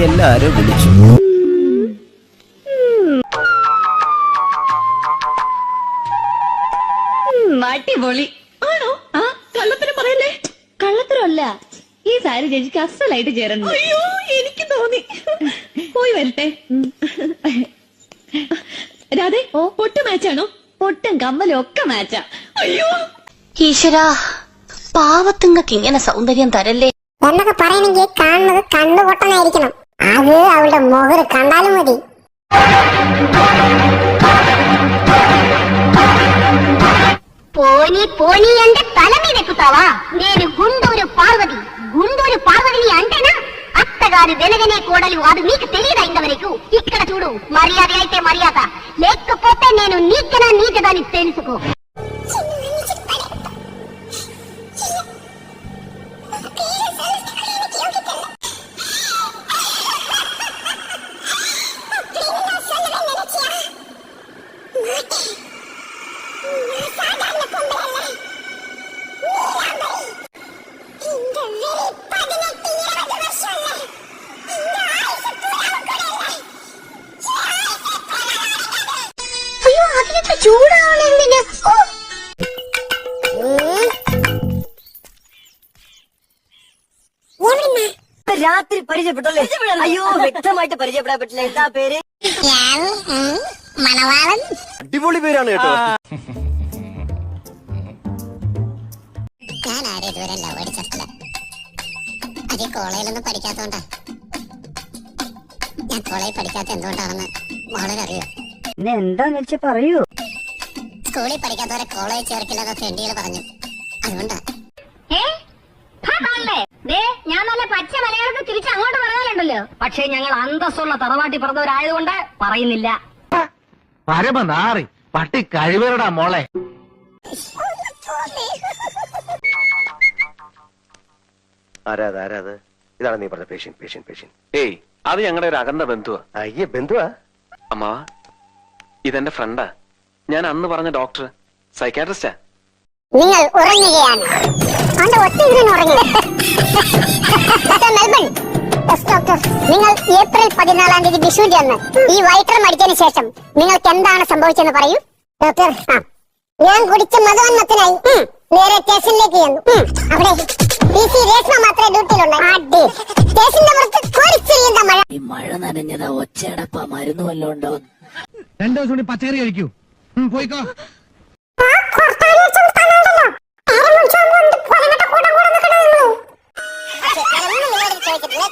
എല്ലാരും വിളിച്ചു. അടിപൊളി ആണോ? ആ കള്ളത്തരം പറയല്ലേ. കള്ളത്തരമല്ല, ഈ സാരി ചേച്ചിക്ക് അസലായിട്ട് ചേരണം. അയ്യോ എനിക്ക് തോന്നി. പോയി വരട്ടെ. രാധേ, പൊട്ട് മാച്ചാണോ? പൊട്ടും കമ്മലും ഒക്കെ മാച്ചാ. അയ്യോ ഈശ്വരാ, പാവത്തുങ്ങൾക്ക് ഇങ്ങനെ സൗന്ദര്യം തരല്ലേ എന്നൊക്കെ പറയണെങ്കിൽ കാണുന്നത് കണ്ണുപൊട്ടനായിരിക്കണം. അത് അവളുടെ മുഖര് കണ്ടാലും മതി. పోనీ పోనీ అంటే తల మీద ఎక్కుతావా? నేను గుంటూరు పార్వతిని అంటేనా? అత్తగారు వెనగనే కోడలు, అది నీకు తెలియదా ఇంతవరకు? ఇక్కడ చూడు, మర్యాద అయితే మర్యాద, లేకపోతే నేను నీచదాన్ని తెలుసుకో. അയ്യോ, അതിനൊക്കെ ചൂടാവണെന്തിന്? രാത്രി പരിചയപ്പെട്ടല്ലേ? അയ്യോ, വ്യക്തമായിട്ട് പരിചയപ്പെടാൻ പറ്റില്ല. എന്താ പേര്? മണവാളൻ. അടിപൊളി പേരാണ് കേട്ടോ. ഞാൻ ആരും ഇതുവരെ ലവ് അടിച്ചിട്ടില്ല. അത് കോളേജിലൊന്നും പഠിക്കാത്തോണ്ടാ. ഞാൻ കോളേജിൽ പഠിക്കാത്ത എന്തുകൊണ്ടാണെന്ന് വളരെ അറിയോ? എന്താന്ന് വെച്ചാ പറയൂ. സ്കൂളിൽ പഠിക്കാത്തവരെ കോളേജ് ചേർക്കില്ലാതെ ഫ്രണ്ടികൾ പറഞ്ഞു. അതുകൊണ്ടാ. ഞാൻ നല്ല പച്ച മലയാളത്തിൽ തിരിച്ച് അങ്ങോട്ട് പറയാനുണ്ടല്ലോ. പക്ഷെ ഞങ്ങൾ അന്തസ്സുള്ള തറവാട്ടി പറഞ്ഞവരായതുകൊണ്ട് പറയുന്നില്ല. പരമനാറി പട്ടി കഴിവരടാ മോളെ. ആരാത്? ഇതാണ് നീ പറഞ്ഞ പേഷ്യൻ. ഏയ്, അത് ഞങ്ങളുടെ ഒരു അകന്ന ബന്ധുവാ. അയ്യേ, ബന്ധുവാ? അമ്മാ, ഇതെന്റെ ഫ്രണ്ടാ. ഞാൻ അന്ന് പറഞ്ഞ ഡോക്ടർ, സൈക്കാട്രിസ്റ്റാ. നിങ്ങൾ ഉറങ്ങുകയാണ്. നിങ്ങൾ ഏപ്രിൽ 14-ാം തീയതി വിഷുവിന്റെ അന്ന് ഈ വൈറ്റർ മടിച്ചതിന് ശേഷം നിങ്ങൾക്ക് എന്താണ് സംഭവിച്ചെന്ന് പറയൂ. ഡോക്ടർ, ഞാൻ കുടിച്ച മതവന്നത്തിനായി നേരെ സ്റ്റേഷനിലേക്ക് ചെന്നു. അവിടെ PC രേഷ്മ മാത്രമേ ഡ്യൂട്ടിയിലുള്ളൂ. സ്റ്റേഷന്റെ പുറത്ത് കോരിച്ചെറിയുന്ന മഴ. ഈ മഴ നനഞ്ഞതാ, ഒച്ചയടപ്പ മരുന്ന് വല്ലതും ഉണ്ടോ? 2 ദിവസം കൂടി പച്ചക്കറി കഴിക്കൂ. പോയിക്കോ. ചോദിച്ചിട്ടില്ല.